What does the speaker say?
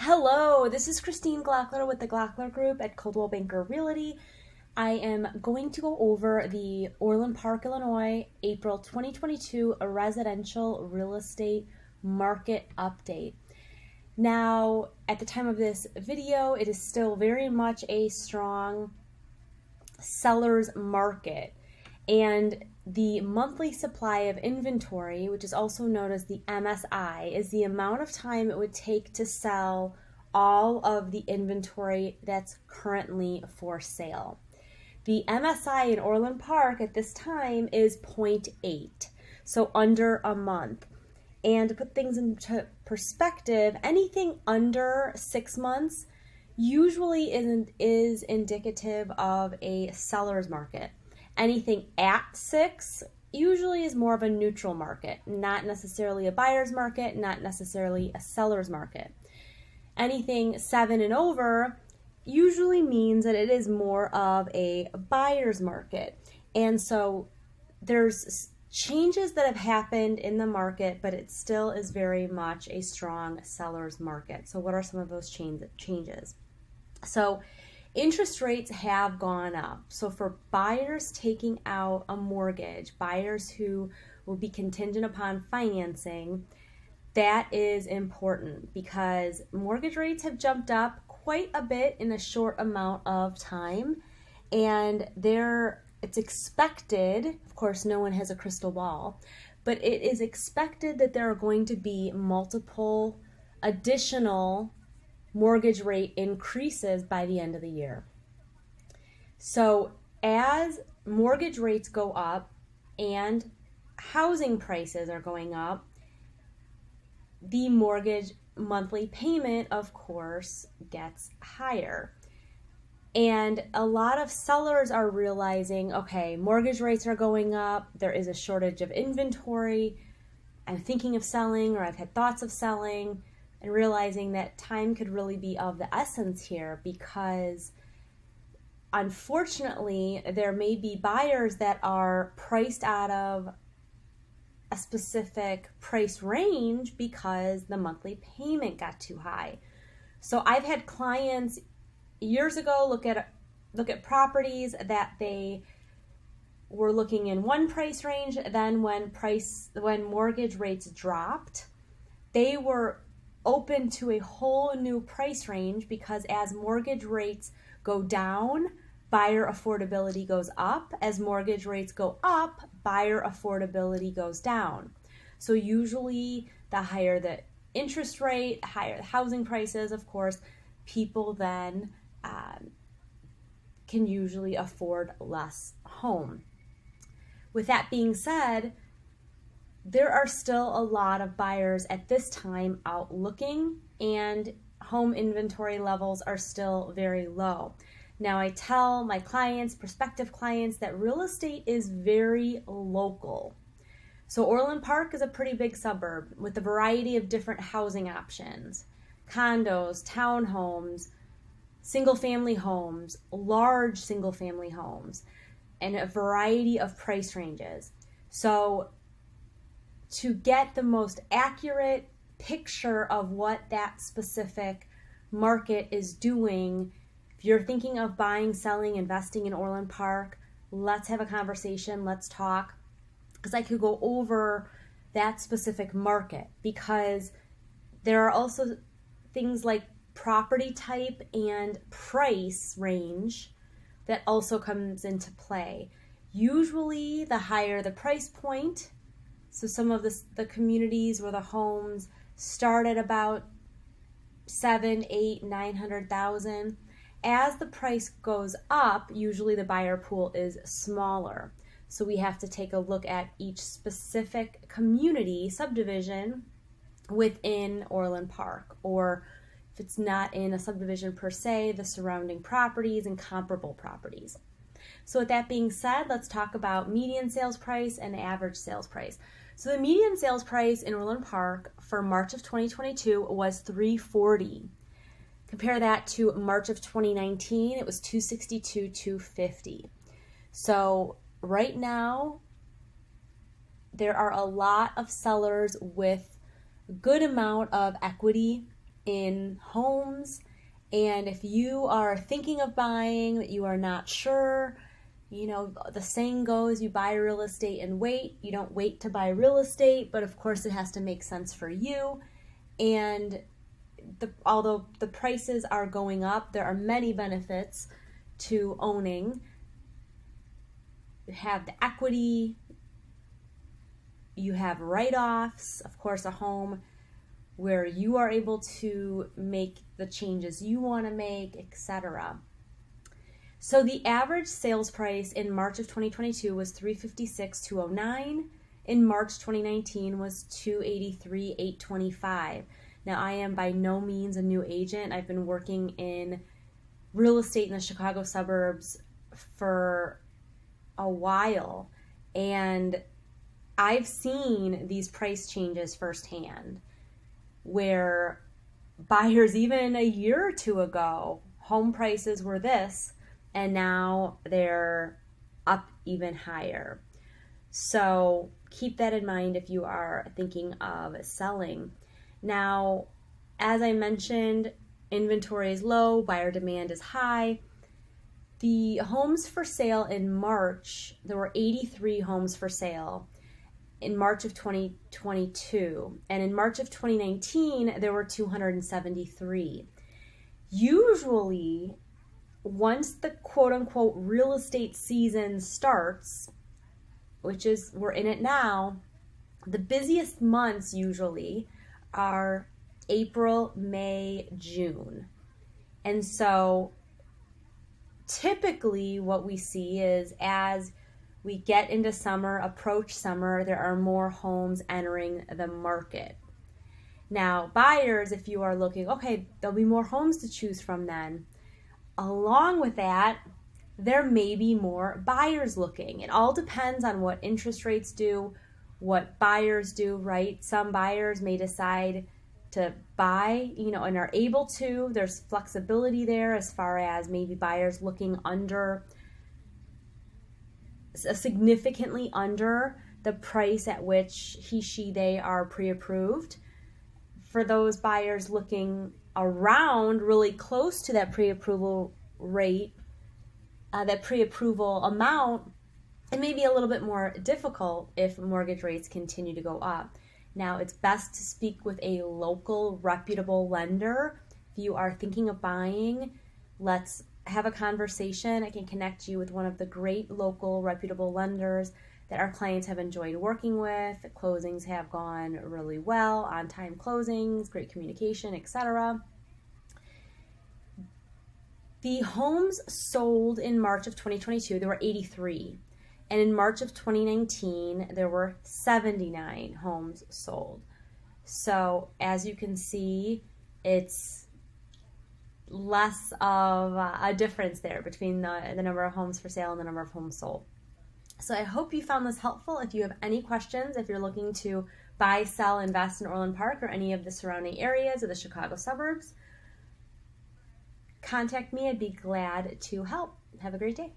Hello, this is Kristine Glockler with the Glockler Group at Coldwell Banker Realty. I am going to go over the Orland Park, Illinois, April 2022 residential real estate market update. Now, at the time of this video, it is still very much a strong seller's market. And the monthly supply of inventory, which is also known as the MSI, is the amount of time it would take to sell all of the inventory that's currently for sale. The MSI in Orland Park at this time is 0.8, so under a month. And to put things into perspective, anything under 6 months usually is indicative of a seller's market. Anything at 6 usually is more of a neutral market, not necessarily a buyer's market, not necessarily a seller's market. Anything 7 and over usually means that it is more of a buyer's market. And so there's changes that have happened in the market, but it still is very much a strong seller's market. So what are some of those changes? So interest rates have gone up. So for buyers taking out a mortgage, buyers who will be contingent upon financing, that is important because mortgage rates have jumped up quite a bit in a short amount of time. And it's expected, of course, no one has a crystal ball, but it is expected that there are going to be multiple additional mortgage rate increases by the end of the year. So as mortgage rates go up and housing prices are going up, the mortgage monthly payment, of course, gets higher. And a lot of sellers are realizing, okay, mortgage rates are going up, there is a shortage of inventory, I'm thinking of selling or I've had thoughts of selling, and realizing that time could really be of the essence here because unfortunately there may be buyers that are priced out of a specific price range because the monthly payment got too high. So I've had clients years ago look at properties that they were looking in one price range, then when mortgage rates dropped, they were open to a whole new price range because as mortgage rates go down, buyer affordability goes up. As mortgage rates go up, buyer affordability goes down. So usually the higher the interest rate, higher the housing prices, of course, people then can usually afford less home. With that being said, there are still a lot of buyers at this time out looking, and home inventory levels are still very low. Now, I tell my clients, prospective clients, that real estate is very local. So Orland Park is a pretty big suburb with a variety of different housing options: condos, townhomes, single-family homes, large single-family homes, and a variety of price ranges. So to get the most accurate picture of what that specific market is doing, if you're thinking of buying, selling, investing in Orland Park, let's have a conversation, let's talk, because I could go over that specific market, because there are also things like property type and price range that also comes into play. Usually the higher the price point, so some of the communities where the homes start at about 7, 8, 900,000. As the price goes up, usually the buyer pool is smaller. So we have to take a look at each specific community subdivision within Orland Park, or if it's not in a subdivision per se, the surrounding properties and comparable properties. So with that being said, let's talk about median sales price and average sales price. So the median sales price in Orland Park for March of 2022 was $340. Compare that to March of 2019, it was $262, $250. So right now, there are a lot of sellers with a good amount of equity in homes. And if you are thinking of buying, but you are not sure, you know, the saying goes, you buy real estate and wait. You don't wait to buy real estate, but of course it has to make sense for you. And although the prices are going up, there are many benefits to owning. You have the equity, you have write-offs, of course, a home where you are able to make the changes you want to make, etc. So the average sales price in March of 2022 was $356,209. In March 2019 was $283,825. Now, I am by no means a new agent. I've been working in real estate in the Chicago suburbs for a while, and I've seen these price changes firsthand, where buyers, even a year or two ago, home prices were this, and now they're up even higher. So keep that in mind if you are thinking of selling. Now, as I mentioned, inventory is low, buyer demand is high. The homes for sale in March, there were 83 homes for sale in March of 2022. And in March of 2019, there were 273. Usually, once the quote-unquote real estate season starts, which is, we're in it now, the busiest months usually are April, May, June. And so typically what we see is as we get into summer, approach summer, there are more homes entering the market. Now, buyers, if you are looking, okay, there'll be more homes to choose from then. Along with that, there may be more buyers looking. It all depends on what interest rates do, what buyers do, right? Some buyers may decide to buy, you know, and are able to. There's flexibility there as far as maybe buyers looking significantly under the price at which they are pre-approved. For those buyers looking around really close to that pre-approval rate, that pre-approval amount, it may be a little bit more difficult if mortgage rates continue to go up. Now, it's best to speak with a local, reputable lender. If you are thinking of buying, let's have a conversation. I can connect you with one of the great local, reputable lenders that our clients have enjoyed working with. Closings have gone really well, on-time closings, great communication, etc. The homes sold in March of 2022, there were 83. And in March of 2019, there were 79 homes sold. So as you can see, it's less of a difference there between the number of homes for sale and the number of homes sold. So I hope you found this helpful. If you have any questions, if you're looking to buy, sell, invest in Orland Park or any of the surrounding areas of the Chicago suburbs, contact me. I'd be glad to help. Have a great day.